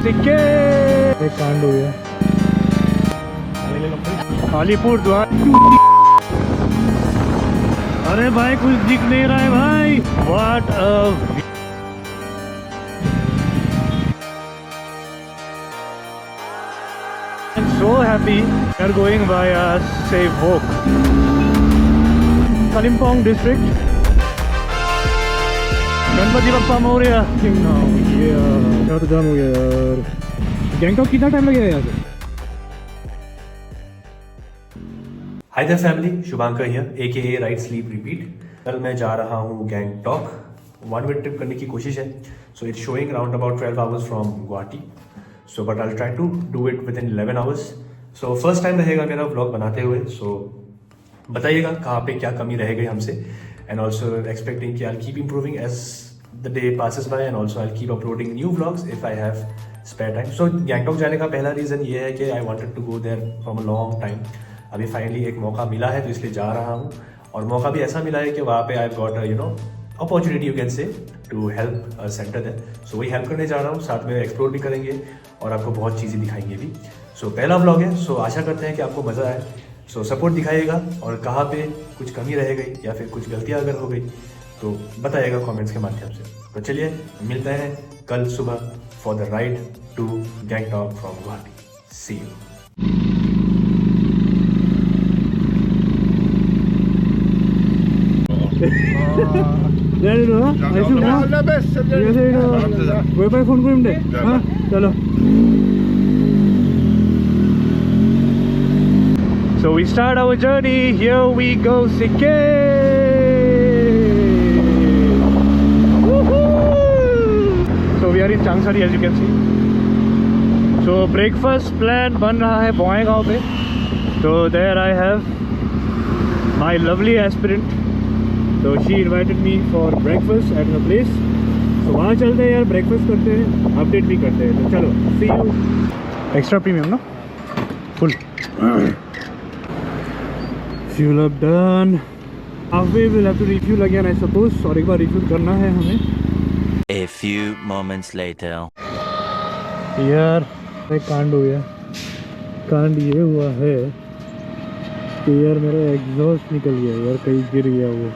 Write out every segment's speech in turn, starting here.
सिक्के। एक कांड हो गया अलीपुर द्वार। अरे भाई कुछ दिख नहीं रहा है भाई। What a I'm so happy we are going by a safe walk. Kalimpong district. Ganpati Bappa Morya. क्या तो जाम हो गया यार। गैंगटॉक कितना टाइम लगेगा यहाँ से? Hi their family, Shubhankar here AKA right sleep repeat. कल मैं जा रहा हूँ गैंगटॉक। 1 वे ट्रिप करने की कोशिश है। So it's showing around about 12 hours from Guwahati. So but I will try to do it within 11 hours. So first time रहेगा मेरा व्लॉग बनाते हुए। सो बताइएगा कहाँ पे क्या कमी रह गई हमसे। एंड ऑल्सो एक्सपेक्टिंग कि I keep improving as the day passes by. And also I keep uploading new vlogs if I have spare time. So Gangtok जाने का पहला रीज़न ये है कि I wanted to go there from a long time. अभी finally एक मौका मिला है तो इसलिए जा रहा हूँ। और मौका भी ऐसा मिला है कि वहाँ पे I got opportunity you can say to help centre है। सो वही हेल्प करने जा रहा हूँ, साथ में एक्सप्लोर भी करेंगे और आपको बहुत चीज़ें दिखाएंगे भी। सो पहला व्लॉग है। सो आशा करते हैं कि आपको मज़ा आए। सो सपोर्ट दिखाइएगा और कहाँ पे कुछ कमी रह गई या फिर कुछ गलतियाँ अगर हो गई तो बताइएगा कमेंट्स के माध्यम से। तो चलिए मिलते हैं कल सुबह for the ride to Gangtok from Guwahati. See you. Phone करूँ हाँ चलो। So we start our journey. Here we go, Sikkim. So we are in Changsari as you can see. So breakfast plan बन रहा है बोएगांव पे। So there I have my lovely aspirant. So she invited me for breakfast at her place. So वहाँ चलते हैं यार, breakfast करते हैं, अपडेट भी करते हैं। तो चलो see you. Extra premium ना? Full. Fuel up done. Halfway we'll have to refuel again I suppose. और एक बार refuel करना है हमें। A few moments later. यार एक कांड हो गया। कांड ये हुआ है कि यार मेरा एग्जॉस्ट निकल गया यार, कहीं गिर गया वो।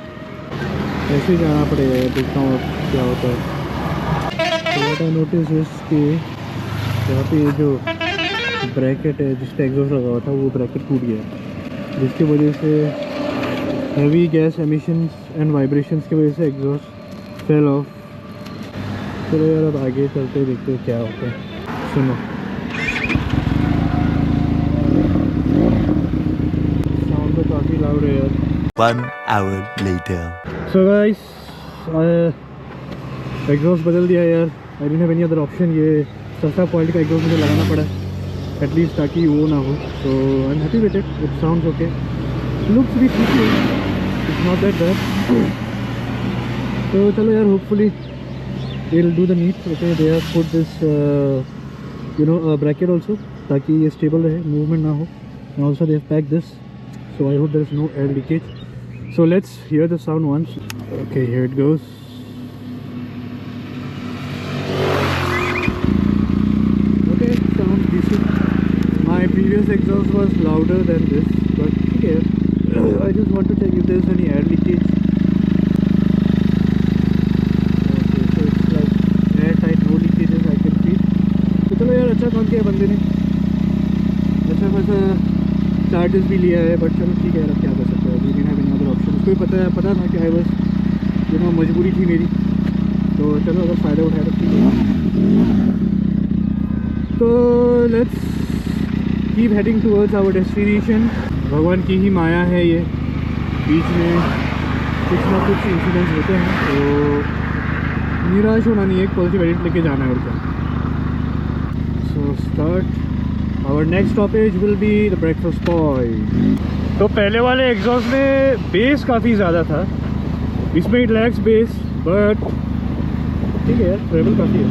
ऐसे जाना पड़ेगा, देखता हूँ क्या होता है। तो नोटिस कि यहाँ पे ये जो ब्रैकेट है जिस पर एग्जॉस्ट लगा हुआ था वो ब्रैकेट टूट गया, जिसकी वजह से heavy gas emissions and vibrations की वजह से एग्जॉस्ट फेल ऑफ। चलो यार अब आगे चलते देखते हैं क्या होता है। सुनो साउंड तो काफ़ी लाउड है यार। 1 hour later. So guys exhaust बदल दिया यार। I don't have any other option. ये सस्ता क्वालिटी का एग्जॉस्ट मुझे लगाना पड़ा एटलीस्ट ताकि वो ना हो। So I am happy with it. It sounds okay, looks भी ठीक है, इट्स नॉट दैट बैड। तो चलो यार hopefully they will do the need. Okay they have put this bracket also ताकि ये स्टेबल रहे, मूवमेंट ना हो। And also they have pack this, so I hope there is no air leakage. So let's hear the sound once. Okay, here it goes. Okay, sounds decent. My previous exhaust was louder than this, but okay. I just want to check if there's any air leakage. Okay, so it's like airtight, no leakages I can feel. तो चलो यार अच्छा काम किया बंदे ने। अच्छा खासा चार्जेस भी लिया है, बट चलो ठीक है यार, अब क्या कर सकते हैं। We didn't have any other option. उसको भी पता था कि आई बस मजबूरी थी मेरी, तो चलो अगर फ़ायदा उठाया तो ठीक है। तो let's keep heading towards our destination. भगवान की ही माया है ये, बीच में कुछ ना कुछ इंसिडेंट्स होते हैं, तो निराश होना नहीं है, एक पॉजिटिव एडिट लेके जाना है और क्या। So start our next stoppage will be the breakfast point. तो पहले वाले एग्जॉस्ट में बेस काफ़ी ज़्यादा था, इसमें इट लैक्स बेस, बट ठीक है यार, ट्रेवल काफ़ी है।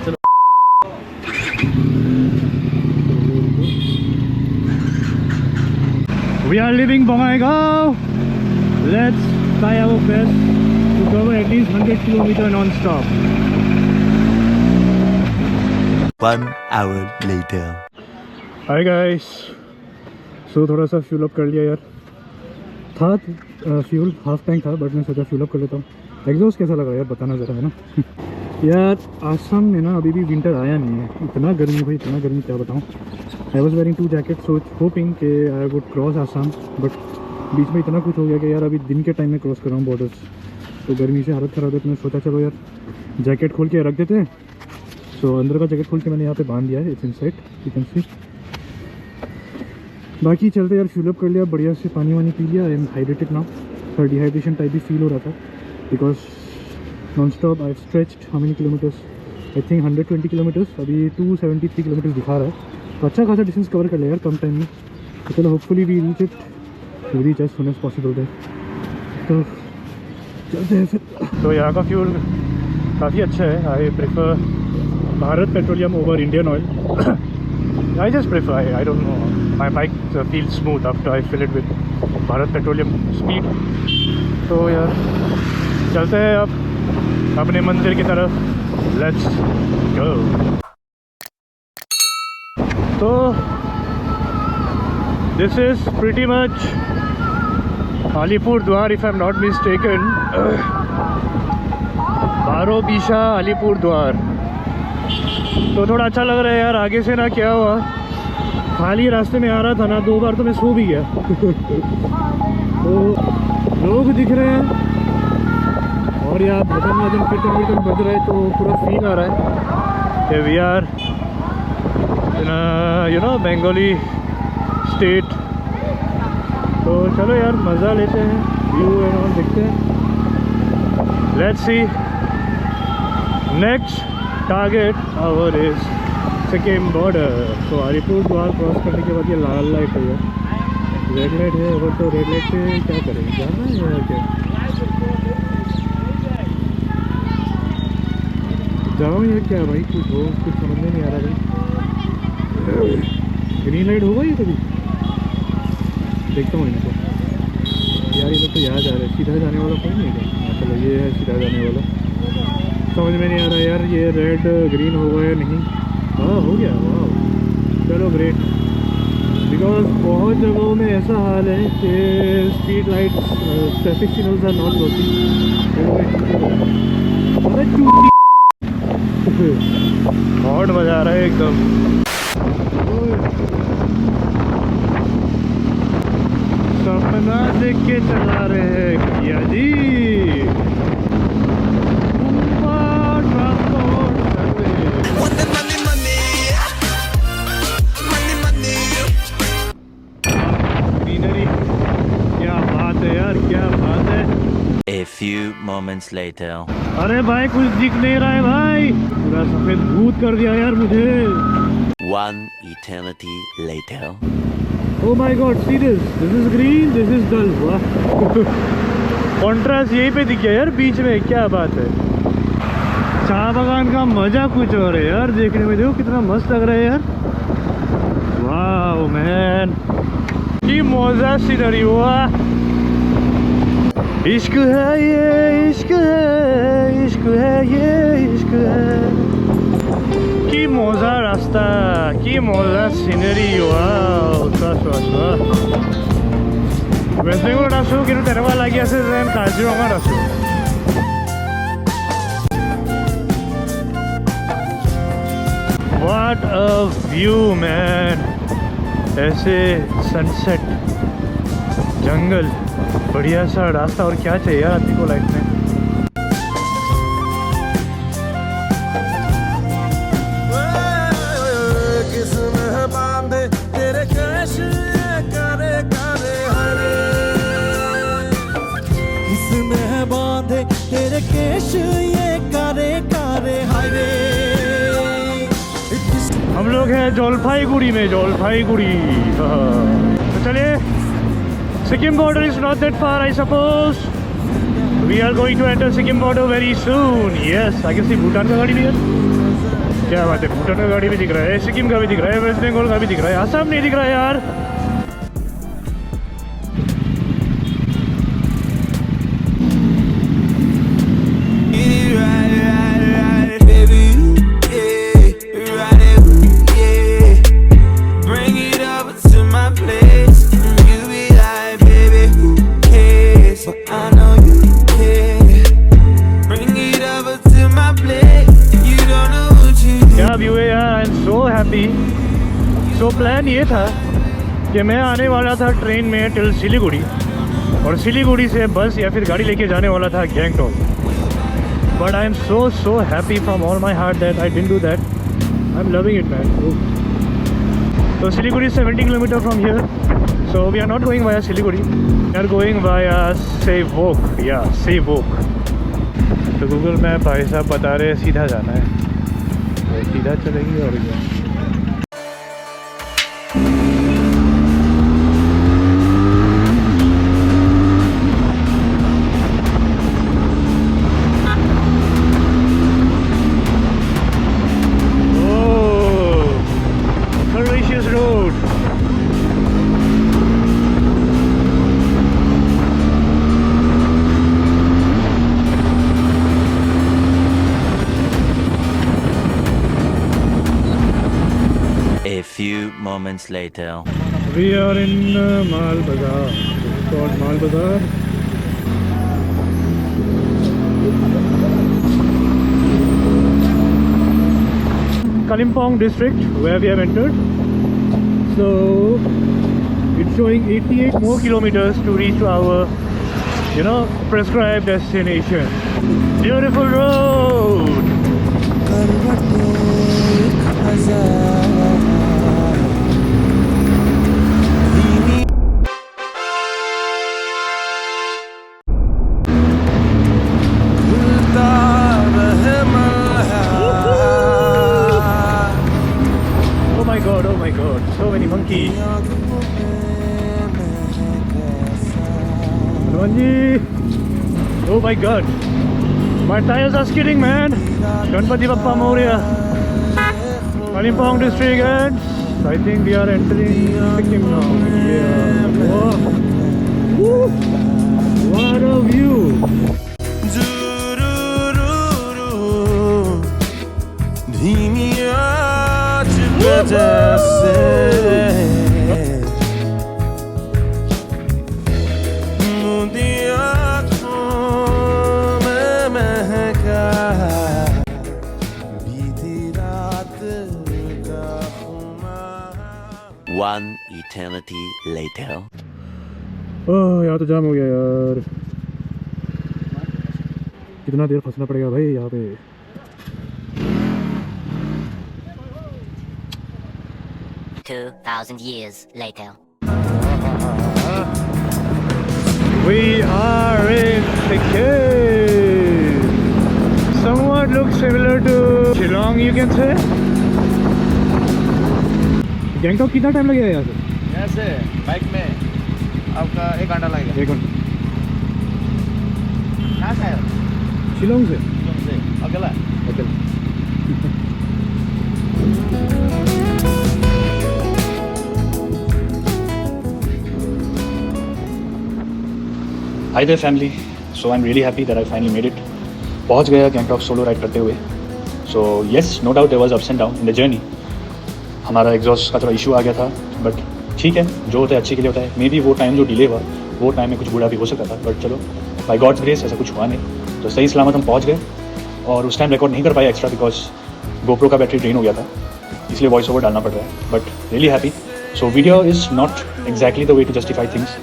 चलो We are leaving Bongaigaon. Let's try our best to cover at least 100 km non-stop. 1 hour later. Hi guys. So थोड़ा सा फ्यूल अप कर लिया यार. था फ्यूल हाफ टैंक था बट मैं सोचा फ्यूल अप कर लेता हूँ. एग्जॉस्ट कैसा लग रहा है यार बताना ज़रा है ना. यार आसाम में ना अभी भी विंटर आया नहीं है. इतना गर्मी भाई इतना गर्मी क्या बताऊँ. I was wearing 2 jacket so hoping कि I would cross Assam but बीच में इतना कुछ हो गया कि यार अभी दिन के टाइम में क्रॉस कर रहा हूँ बॉर्डर्स. तो गर्मी से हालत ख़राब है. तो मैं सोचा चलो यार जैकेट खोल के रख देते हैं. सो अंदर का जैकेट खोल के मैंने यहाँ पे बांध दिया है. It's inside you can see. बाकी चलते यार फ्यूल अप कर लिया बढ़िया से. पानी वानी पी लिया. I am hydrated now. थोड़ा डिहाइड्रेशन टाइप भी फील हो रहा था because non stop I stretched how many kilometres. I think 120 kilometres. अभी 273 किलोमीटर्स दिखा रहा है. तो अच्छा खासा डिस्टेंस कवर कर लिया यार कम टाइम में. तो चलो hopefully we reach it just as soon as possible है. तो चलते हैं फिर. तो यहाँ का फ्यूल काफ़ी अच्छा है. I prefer Bharat petroleum over Indian oil. I just prefer, I don't know, my bike feels smooth after I fill it with Bharat Petroleum Speed. तो यार चलते हैं अब अपने मंदिर की तरफ. Let's go. तो this is pretty much Alipurdwar if I'm not mistaken. बारोबीशा Alipurduar. तो थोड़ा अच्छा लग रहा है यार. आगे से ना क्या हुआ खाली रास्ते में आ रहा था ना 2 बार तो मैं सो भी गया. तो लोग दिख रहे हैं और यार भजन वजन कीर्तन बज रहा है. तो पूरा फील आ रहा है कि we are you know Bengali state. तो चलो यार मज़ा लेते हैं. व्यू एंड ऑल देखते हैं. Let's see. Next target our is Sikkim border. तो अलीपुरद्वार क्रॉस करने के बाद ये लाल लाइट है यार. रेड लाइट है. अगर तो रेड लाइट पे क्या करेंगे जाना है या क्या जाऊँ या क्या भाई. कुछ हो कुछ समझ में नहीं आ रहा भाई. ग्रीन लाइट होगा ये कभी देखता हूँ इनको. यार ये लोग तो यहाँ जा रहे हैं. सीधा जाने वाला कोई नहीं है. चलो ये है सीधा जाने वाला. समझ में नहीं आ रहा यार ये रेड ग्रीन होगा या नहीं. हाँ हो गया. वाह चलो ग्रेट. बिकॉज बहुत जगहों में ऐसा हाल है कि street light traffic signals are not working. Horn बजा रहा है एकदम. सपना देख के चला रहे हैं किया जी. A few moments later. अरे भाई कुछ दिख नहीं रहा है भाई. पूरा सफेद भूत कर दिया यार मुझे. 1 eternity later. Oh my God, see this. This is green, this is dull. वाह. कॉन्ट्रास्ट यहीं पे दिख गया यार बीच में. क्या बात है. चाय बागान का मजा कुछ और है यार देखने में. देखो कितना मस्त लग रहा है यार. वाह मैन की मौजा सीनरी. वाह इश्क है ये इश्क है इश्क है ये इश्क है. की मौजा रास्ता की मौजा सीनरी. वाह वेस्ट बेंगल आसो कि तेरवा लगी आसे जेन काजिरङात आसो. What a view man. ऐसे सनसेट जंगल बढ़िया सा रास्ता. और क्या चाहिए यार आदमी को लाइफ में. किसने बांधे तेरे केश ये कारे कारे हरे. किसने बांधे तेरे केश ये कारे कारे हरे. हम लोग हैं जलपाईगुड़ी में. जलपाईगुड़ी. तो चलिए. Sikkim border is not that far, I suppose. We are going to enter Sikkim border very soon. Yes, I can see Bhutan का गाड़ी भी है. क्या बात है. भूटान का गाड़ी भी दिख रहा है. सिक्किम का भी दिख रहा है. वेस्ट बंगाल का भी दिख रहा है. आसाम नहीं दिख रहा है यार. व्यू है यार। I am so happy. So plan ये था कि मैं आने वाला था ट्रेन में टिल सिलीगुड़ी, और सिलीगुड़ी से बस या फिर गाड़ी लेके जाने वाला था Gangtok. But I am so happy from all my heart that I didn't do that. I am loving it man. So Siliguri is 70 km from here. So we are not going via Siliguri. We are going via Sevok. Yeah, Sevok. तो Google Map भाई साहब बता रहे हैं सीधा जाना है, तो सीधा चलेंगे और क्या। A few moments later. We are in Mal Bazaar. It's called Mal Bazaar. Kalimpong district where we have entered. So it's showing 88 more kilometers to reach to our, prescribed destination. Beautiful road. Oh my god, so many monkeys. Oh my god, my tires are skidding, man. Ganpati Bappa Moria. Kalimpong district, and I think we are entering Sikkim now. Yeah. Whoa. Woo. What a view. धीमी आँच पे जैसे मूंदी आँखों में महका बीती रात का खुमार। One eternity later. ओह यहाँ तो जाम हो गया यार। कितना देर फंसना पड़ेगा भाई यहाँ पे। $2,000 years later. We are in Sikkim. Somewhat looks similar to Shillong, you can say. Gangtok कितना टाइम लगेगा यहाँ से? यहाँ से बाइक में आपका 1 घंटा लगेगा। 1 घंटा। कहाँ से आए हो? शिलोंग से। अकेला? अकेला। Hi there family, so I'm really happy that I finally made it. पहुंच गया गैंगटॉक सोलो राइड करते हुए. So yes, no doubt there was ups and downs in the journey. हमारा एग्जॉस्ट का थोड़ा इशू आ गया था, बट ठीक है, जो होता है अच्छे के लिए होता है. मे बी वो टाइम जो डिले हुआ, वो टाइम में कुछ बुरा भी हो सकता था, बट चलो बाय गॉड्स ग्रेस ऐसा कुछ हुआ नहीं. तो सही सलामत हम पहुँच गए, और उस टाइम रिकॉर्ड नहीं कर पाए एक्स्ट्रा बिकॉज गोप्रो का बैटरी ड्रेन हो गया था, इसलिए वॉइस ओवर डालना पड़ रहा है. But really happy. So video is not exactly the way to justify things.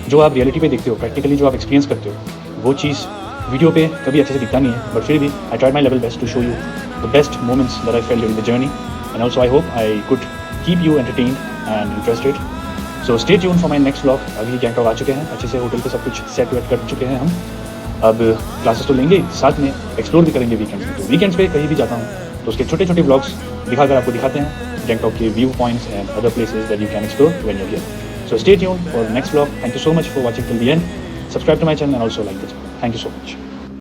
जो आप रियलिटी पे देखते हो, प्रैक्टिकली जो आप एक्सपीरियंस करते हो, वो चीज़ वीडियो पे कभी अच्छे से दिखता नहीं है. बट फिर भी I tried my level best to show you the best moments that I felt during the journey, and also I hope I could keep you entertained and interested. So stay tune for my next vlog. अभी गैंगटॉक आ चुके हैं, अच्छे से hotel पे सब कुछ set wait कर चुके हैं हम. अब क्लासेस तो लेंगे, साथ में एक्सप्लोर भी करेंगे वीकेंड्स में. तो वीकेंड्स पे कहीं भी जाता हूँ तो उसके छोटे छोटे व्लॉग्स दिखाकर आपको दिखाते हैं गैंगटॉक के view points and other places that you can explore when you are here. So stay tuned for the next vlog. Thank you so much for watching till the end. Subscribe to my channel and also like this. Thank you so much.